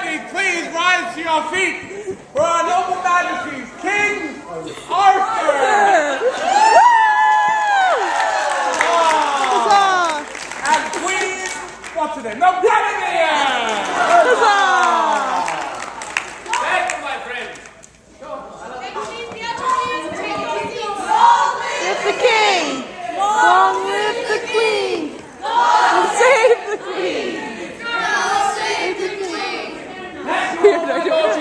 ready, please rise to your feet for our noble majesties, King Arthur! And Queen, what's her name? No, Guinevere! Thank you, my friends. With the king! Long live the queen! Long save the queen!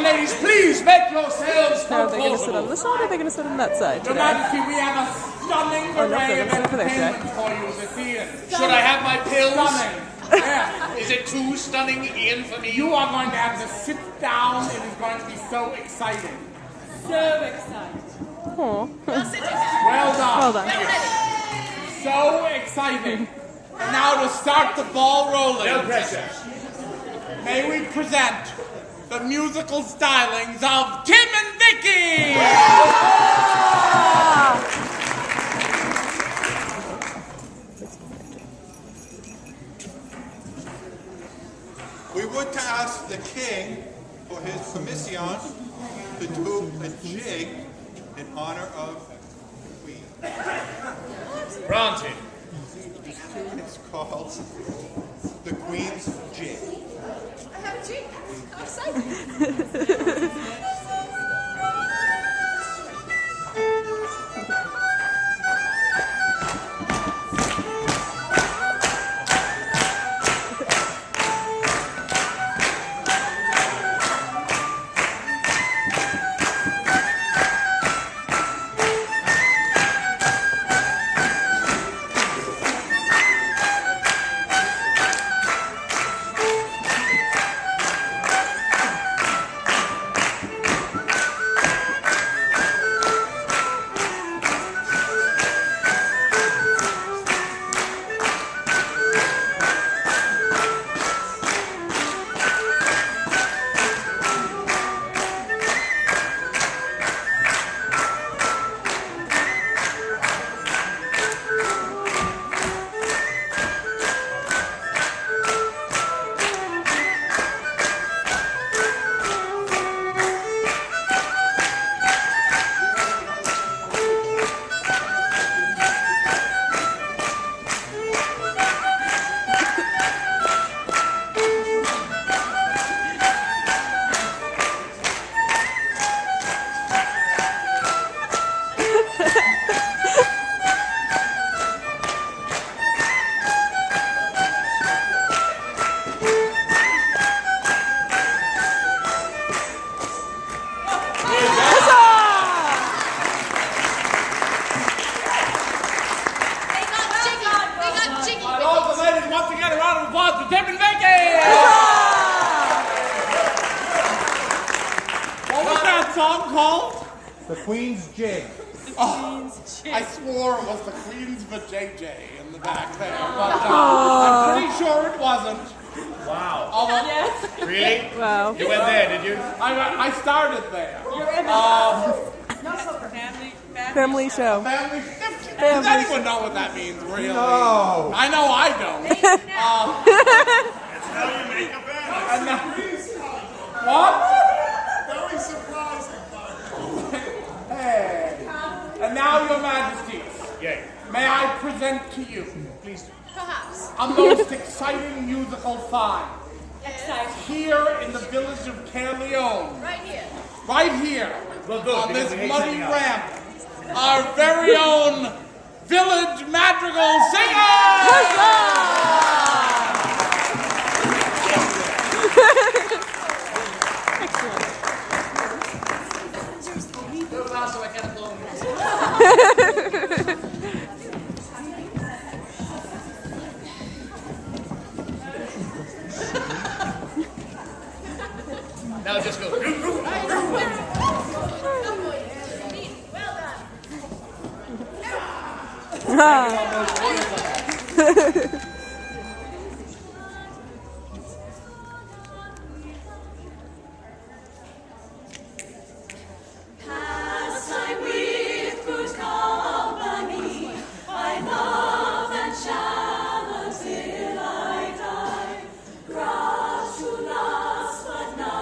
Ladies, please make yourselves Now, are they going to sit on comfortable. this side or are they going to sit on that side Your today? Majesty, we have a stunning Oh, no, array they're of gonna sit over there today. entertainment for you this evening. Should I have my pills? Stunning. Yeah. Is it too stunning, Ian, for me? You are going to have to sit down. It is going to be so exciting. So excited. Aw. Well done. Well done. So exciting. And now to start the ball rolling. No pressure. May we present the musical stylings of Tim and Vicky! We would to ask the king for his permission to do a jig in honor of the queen. Granted. It's called the Queen's Jig. I have a jig. How exciting. The Queen's Jig. Oh, I swore it was the Queen's vajayjay in the back there, but I'm pretty sure it wasn't. Wow. Although, Really? Wow. You went there, did you? I started there. Family show. Family. Does anyone know what that means, really? No. I know I don't. That's how you make a family. And now, what? Very surprising. Hey. And now, Your Majesties, Yay. may I present to you Please do. Perhaps. a most exciting musical find Exciting. here in the village of Caerleon. Right here. Right here, Well, good, on because this we hate muddy setting up. ramp, our very own village madrigal singer! Now just go. Pastime with good company, I love and shall until I die. Grass to last but now.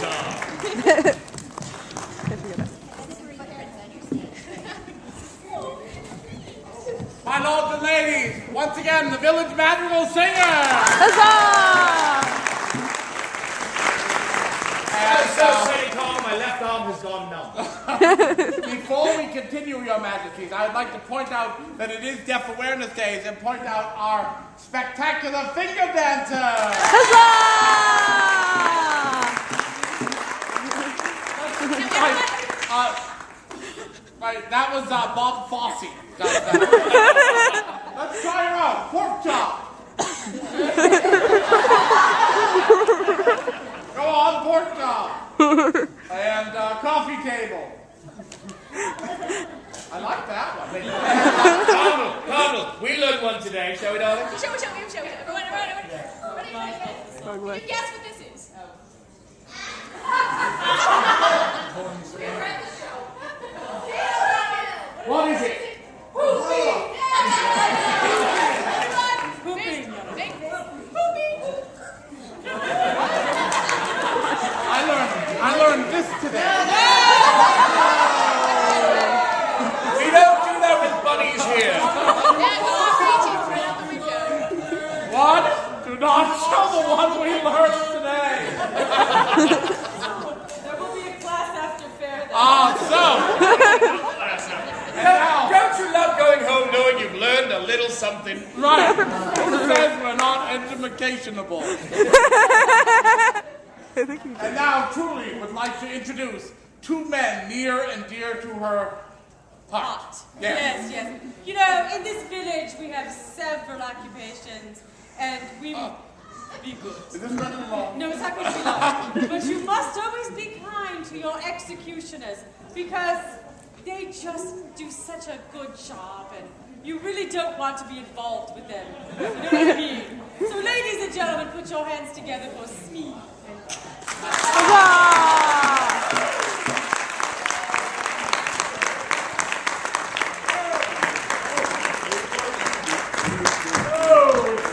Huzzah! My lords and ladies, once again, the village madrigal singer! Huzzah! So St. Paul, my left arm has gone numb. Before we continue, your majesties, I would like to point out that it is Deaf Awareness Days and point out our spectacular finger dancers! Right, that was Bob Fosse. Let's try her out. Pork chop. Go on, pork chop. And coffee table. I like that one. Cardinal, we learned one today, shall we, darling? Show. Everyone. Ready? Guess what this is. What is it? I learned this today. We don't do that with bunnies here. What? Do not show the one we learned today. There will be a class after Faire. Don't you love going home knowing you've learned a little something? Right. Who says we're not educationable? And now, truly, would like to introduce two men near and dear to her heart. Yes. You know, in this village we have several occupations, and we will be good. Is this really long? No, it's not going to be long. But you must always be kind to your executioners, because they just do such a good job, and you really don't want to be involved with them. You know what I mean? So, ladies and gentlemen, put your hands together for Smee and Blog.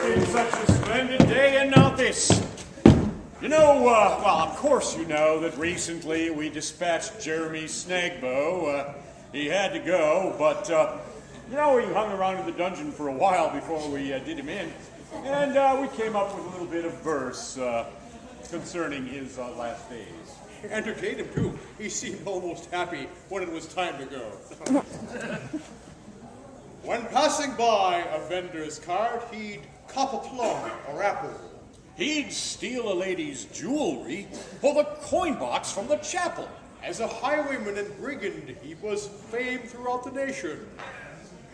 It's such a splendid day and not this. You know, well, of course you know that recently we dispatched Jeremy Snagbow. He had to go, but, you know, he hung around in the dungeon for a while before we did him in. And we came up with a little bit of verse concerning his last days. Entertained him too. He seemed almost happy when it was time to go. When passing by a vendor's cart, he'd cop a plum or apple. He'd steal a lady's jewelry or the coin box from the chapel. As a highwayman and brigand, he was famed throughout the nation.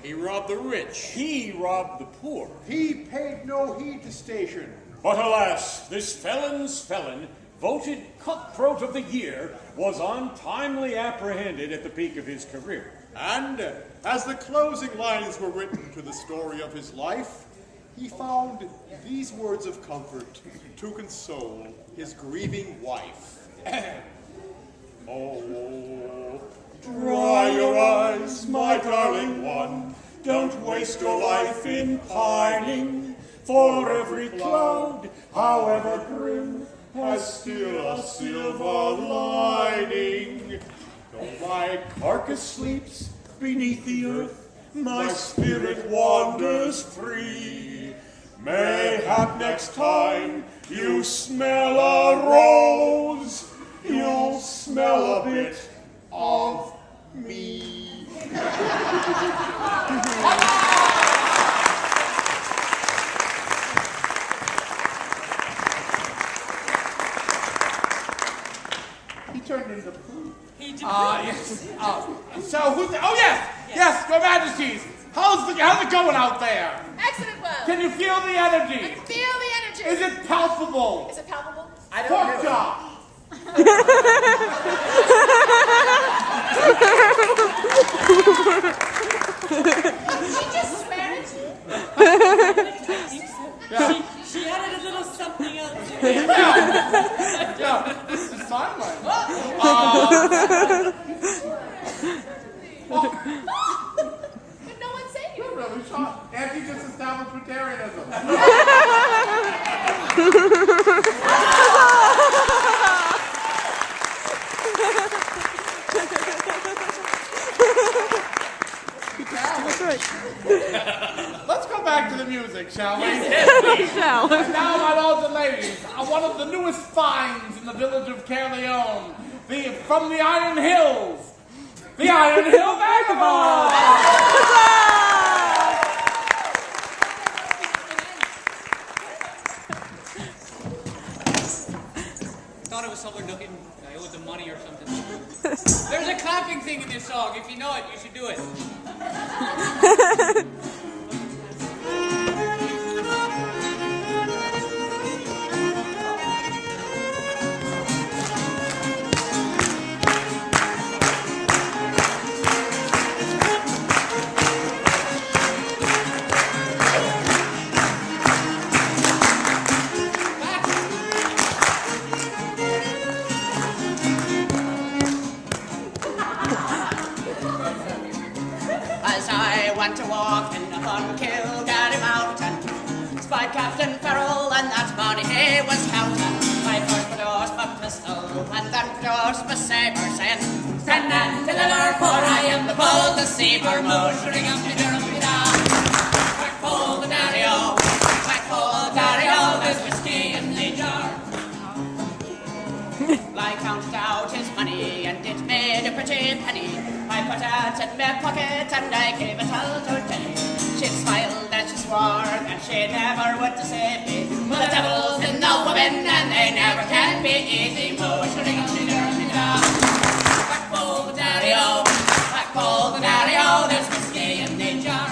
He robbed the rich. He robbed the poor. He paid no heed to station. But alas, this felon's felon, voted cutthroat of the year, was untimely apprehended at the peak of his career. And as the closing lines were written to the story of his life, he found these words of comfort to console his grieving wife. Oh, dry your eyes, my darling one. Don't waste your life in pining. For every cloud, however grim, has still a silver lining. Though my carcass sleeps beneath the earth, my spirit wanders free. Mayhap next time you smell a rose, you'll smell a bit of me. He turned into food. He did. Yes. So who's? Oh yes, Your Majesties. How's it going out there? Excellent work. Can you feel the energy? Feel the energy. Is it palpable? Is it palpable? Pork chop. Did she just swear at you? She added a little something else to it. Yeah, this is sign language. But no one's saying You're it. really shocked. Anti-disestablishmentarianism. music, shall we? Shall. And now, my lords and ladies, one of the newest finds in the village of Caerleon, from the Iron Hills, the Iron Hill Vagabonds! Thought it was someone looking, I owed them money or something. There's a clapping thing in this song. If you know it, you should do it. To walk in upon Kilgarry Mountain, spied Captain Farrell, and that money he was counting. I first produced my pistol, and then produced my sabre, saying, "Stand and deliver, for I am the bold deceiver." Motioning up to Durham-da, whack full the daddy-o, whack full the daddy-o, there's whiskey in the jar. I counted out his money, and it made a pretty penny. I put it in my pocket and I gave it all to Jenny. She smiled and she swore that she never would deceive me. But the devil's in the women and they never can be easy. Motioning up to Durham-da, whack full the daddy-o, whack full the daddy-o, there's whiskey in the jar.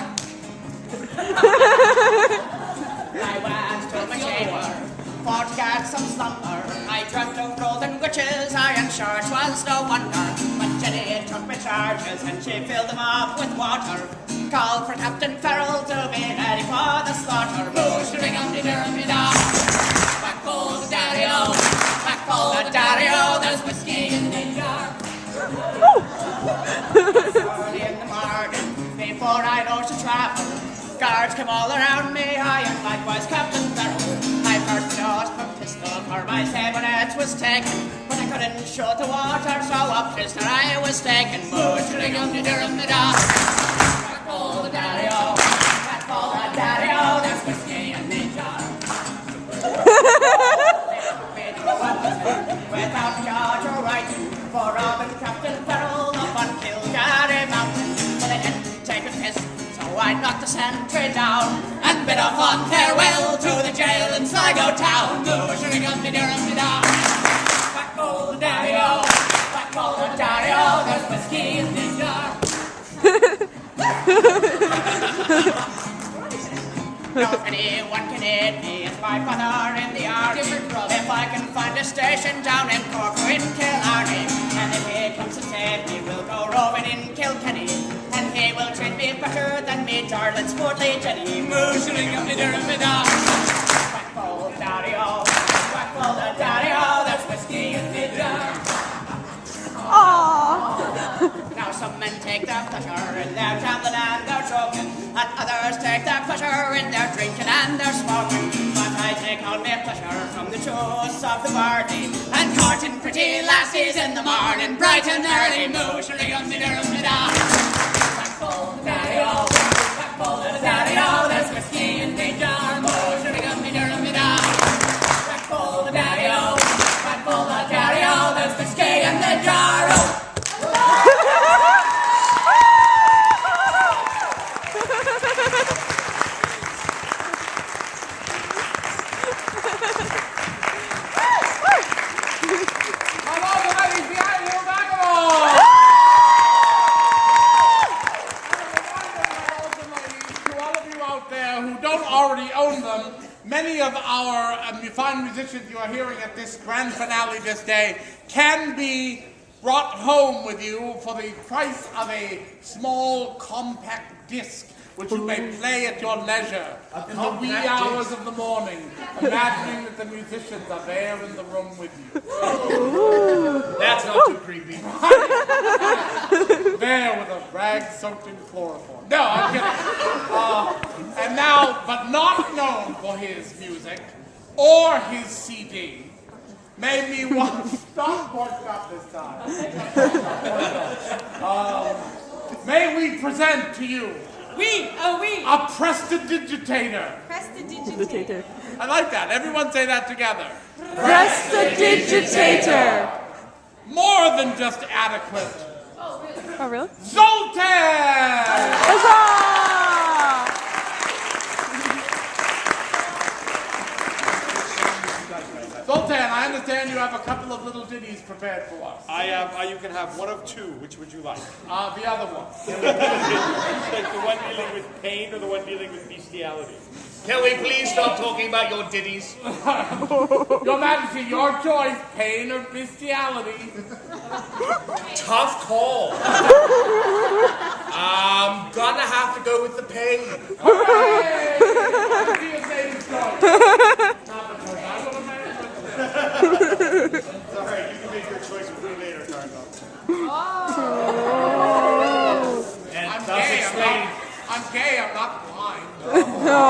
I went to my chamber for to get some slumber. I dreamt of golden witches, I am sure it was no wonder. But Jenny took my charges and she filled them up with water. Called for Captain Farrell to be ready for the slaughter. Motioning up to Durham-da, whack full the daddy-o, whack full the daddy-o, there's whiskey in the jar. Early in the morning, before I rose to travel, guards came all around me, I am likewise Captain Farrell. I first lost my pistol, for my sabre-net was taken, but I couldn't shoot the water, so a prisoner I was taken. Motioning up to Durham-da, whack full the daddy-o, whack full the daddy-o, there's whiskey in the jar. Without charge or writing, for robbing Captain Farrell up on Kilgarry Mountain, but I didn't take a fist. So I knocked the sentry down and bid off on farewell to the jail in Sligo town. Motioning up to Durham-da, whack full the daddy-o, whack full the daddy-o, there's whiskey in the jar. Now if anyone can aid me, it's my brother in the army. If I can find a station down in Cork or in Killarney, and if he comes to save me, we'll go roving in Kilkenny. And he will treat me better than me darling sportly Jenny. Motioning up to Durham-da, whack full the daddy-o, whack full the daddy-o, there's whiskey in the jar. Now some men take their pleasure in their gambling and their joking, and others take their pleasure in their drinking and their smoking. But I take all my pleasure from the juice of the barley, and courting pretty lassies in the morning, bright and early. Motioning up to Durham-da, whack full the daddy-o, whack full the daddy-o, there's whiskey in the jar. Motioning up to Durham-da, whack full the daddy-o, whack full the daddy-o, there's whiskey in the jar. Many of our fine musicians you are hearing at this grand finale this day can be brought home with you for the price of a small compact disc, which you may play at your leisure in the wee hours of the morning, imagining that the musicians are there in the room with you. That's not too creepy. There with a rag soaked in chloroform. No, I'm kidding. And now, but not known for his music or his CD, made me want to stop this time. May we present to you We. Oh, we. A prestidigitator. Prestidigitator. I like that. Everyone say that together. Prestidigitator. More than just adequate. Oh, really? Zoltoan! Huzzah! Zoltoan, I understand you have a couple of little ditties prepared for us. You can have one of two. Which would you like? The other one. Like the one dealing with pain or the one dealing with bestiality? Can we please stop talking about your ditties? Your Majesty, your choice, pain or bestiality. Tough call. I'm gonna have to go with the pain. Hooray! Majesty has made his choice. Not because I will have made it. It's all right. You can make your choice with me later, Cardinal. And I'm thus gay, explain. I'm gay, I'm not blind. No.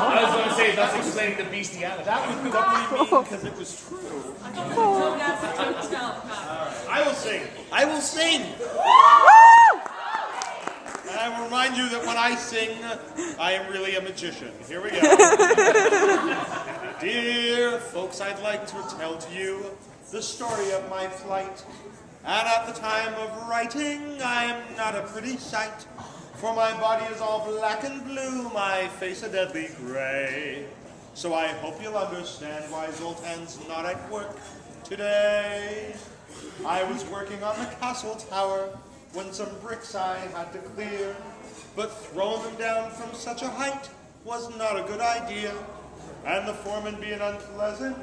I was going to say, thus explaining the bestiality. That would doubly mean because it was true. Don't ask, don't tell. I will sing. I will sing. And I will remind you that when I sing, I am really a magician. Here we go. Dear folks, I'd like to tell to you the story of my flight. And at the time of writing, I am not a pretty sight. For my body is all black and blue, my face a deadly gray. So I hope you'll understand why Zoltan's not at work today. I was working on the castle tower when some bricks I had to clear. But throwing them down from such a height was not a good idea. And the foreman being unpleasant,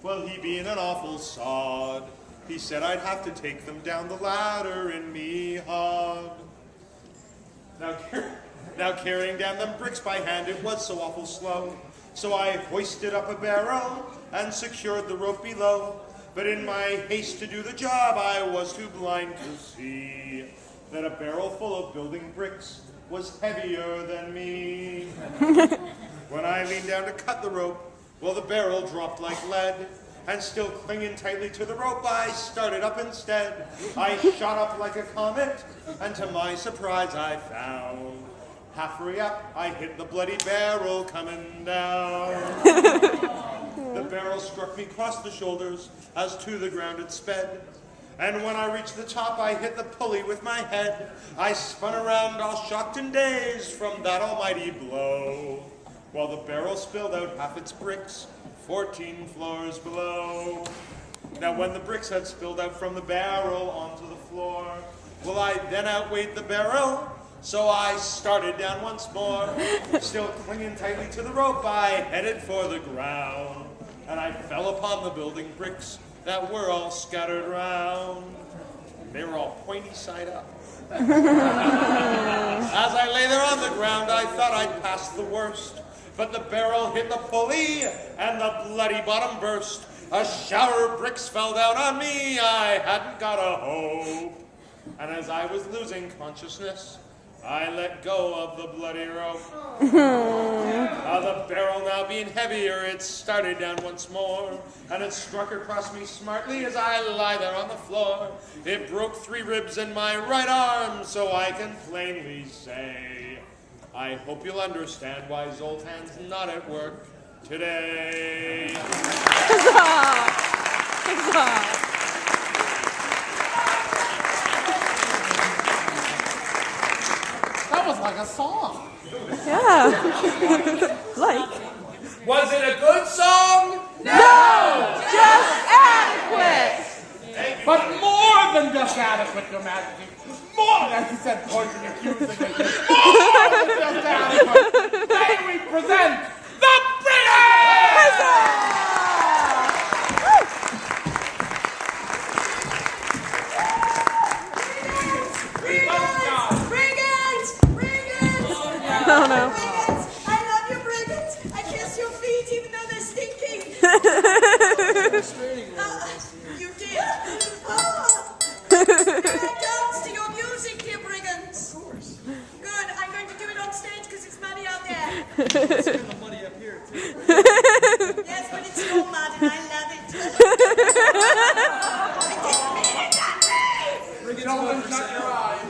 well, he being an awful sod, he said I'd have to take them down the ladder in me hod. Now carrying down them bricks by hand, it was so awful slow. So I hoisted up a barrel and secured the rope below. But in my haste to do the job, I was too blind to see that a barrel full of building bricks was heavier than me. When I leaned down to cut the rope, well, the barrel dropped like lead. And still clinging tightly to the rope, I started up instead. I shot up like a comet, and to my surprise I found halfway up, I hit the bloody barrel coming down. The barrel struck me across the shoulders as to the ground it sped. And when I reached the top, I hit the pulley with my head. I spun around all shocked and dazed from that almighty blow, while the barrel spilled out half its bricks 14 floors below. Now when the bricks had spilled out from the barrel onto the floor, well, I then outweighed the barrel, so I started down once more. Still clinging tightly to the rope, I headed for the ground, and I fell upon the building bricks that were all scattered round. They were all pointy side up. As I lay there on the ground, I thought I'd passed the worst. But the barrel hit the pulley, and the bloody bottom burst. A shower of bricks fell down on me, I hadn't got a hope. And as I was losing consciousness, I let go of the bloody rope. The barrel now being heavier, it started down once more, and it struck across me smartly as I lie there on the floor. It broke 3 ribs in my right arm, so I can plainly say, I hope you'll understand why Zoltan's not at work today. Huzzah! Huzzah! That was like a song. Yeah. Like. Was it a good song? No! Just adequate! But more than just adequate, Your Majesty. More, as he said, pointing accusingly. More than just adequate. May we present the Brigands! Oh no. Brigands! I love you, Brigands! I kiss your feet even though they're stinking! You did? Good, I dance to your music, dear Brigands! Of course. Good, I'm going to do it on stage because it's muddy out there. It's kind of muddy up here, too. Yes, but it's your mud and I love it. I didn't mean it that way! Don't shut your eyes.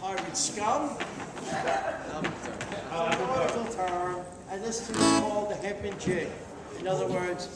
Harvard scum. The medical term, and this is called the Hangman Jig. In other words,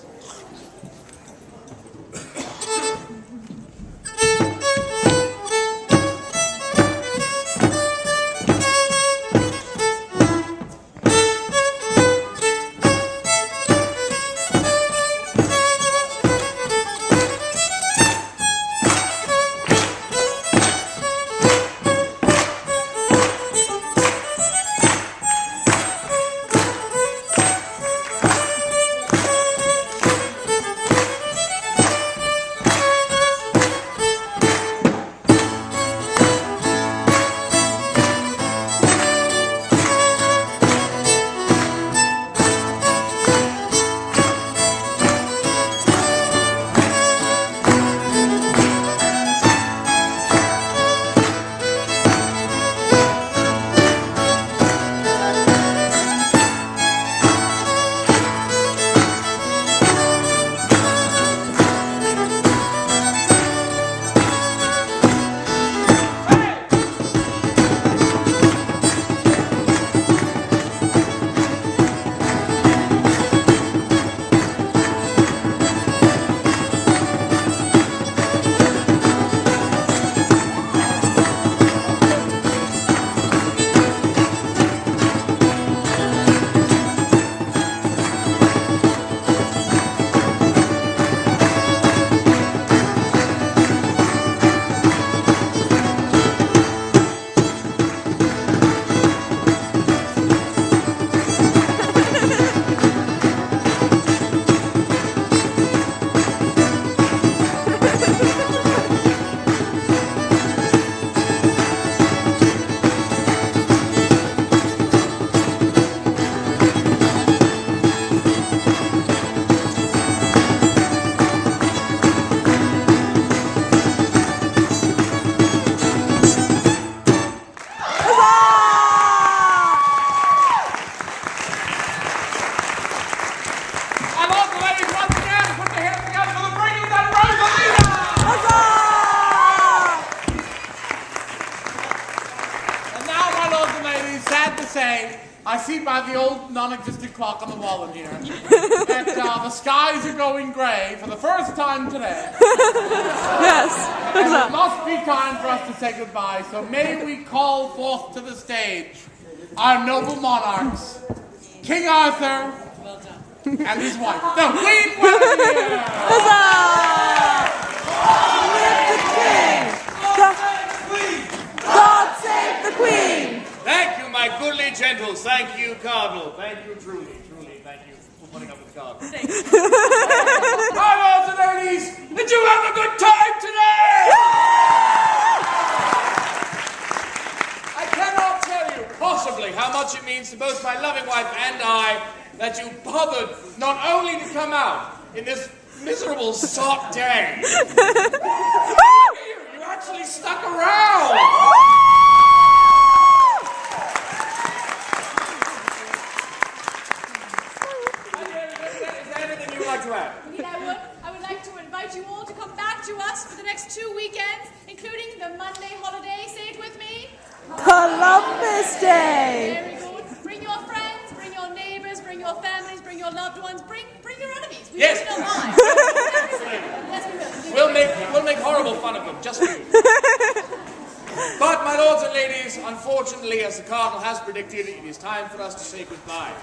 I see by the old non-existent clock on the wall in here that the skies are going gray for the first time today. Yes. And it must be time for us to say goodbye, so may we call forth to the stage our noble monarchs, King Arthur and his wife, the Queen Guinevere. God save the Queen! Thank you, my goodly gentles. Thank you, Cardinal. Thank you, truly, thank you for putting up with the Cardinal. My lords and ladies, did you have a good time today? I cannot tell you possibly how much it means to both my loving wife and I that you bothered not only to come out in this miserable sot day. You actually stuck around. I would like to invite you all to come back to us for the next 2 weekends, including the Monday holiday. Say it with me. Columbus Day! Very good. Bring your friends, bring your neighbors, bring your families, bring your loved ones, bring your enemies. We Yes. don't mind. Yes, we will. We'll make horrible fun of them, just for you. But, my lords and ladies, unfortunately, as the Cardinal has predicted, it is time for us to say goodbye.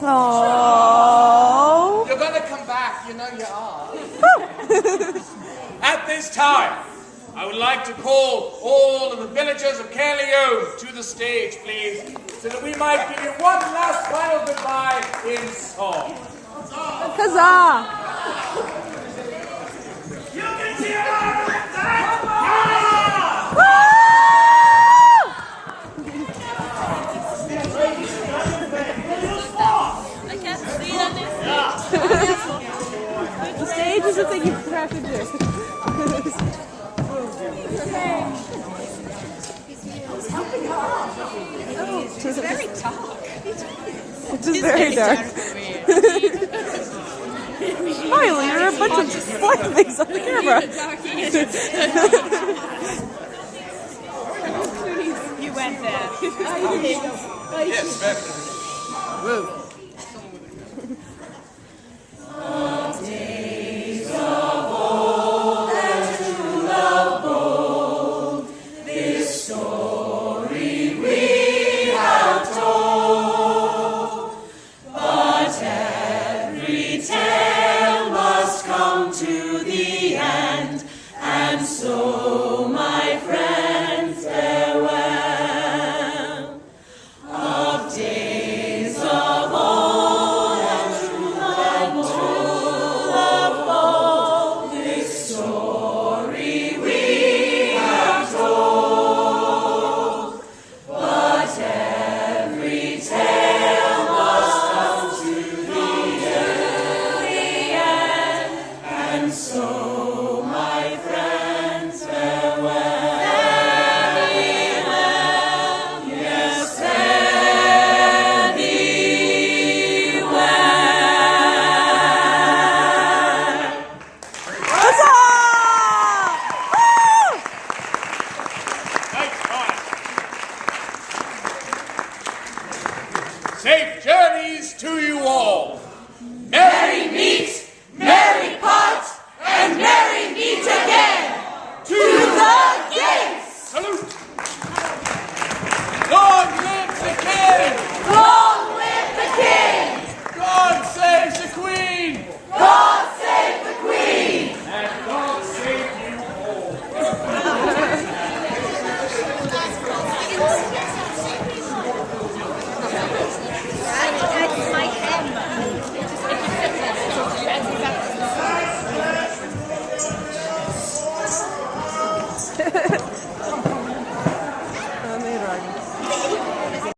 Oh. You're going to come back, you know you are. At this time, I would like to call all of the villagers of Caerleon to the stage, please, so that we might give you one last final goodbye in song. Huzzah! You can see it! I can't see it on this. The stage is the thing you have to do. She's very dark. It is very dark. Smiley, you're a bunch of black things on the camera. Yes, very. Safe journeys to you all.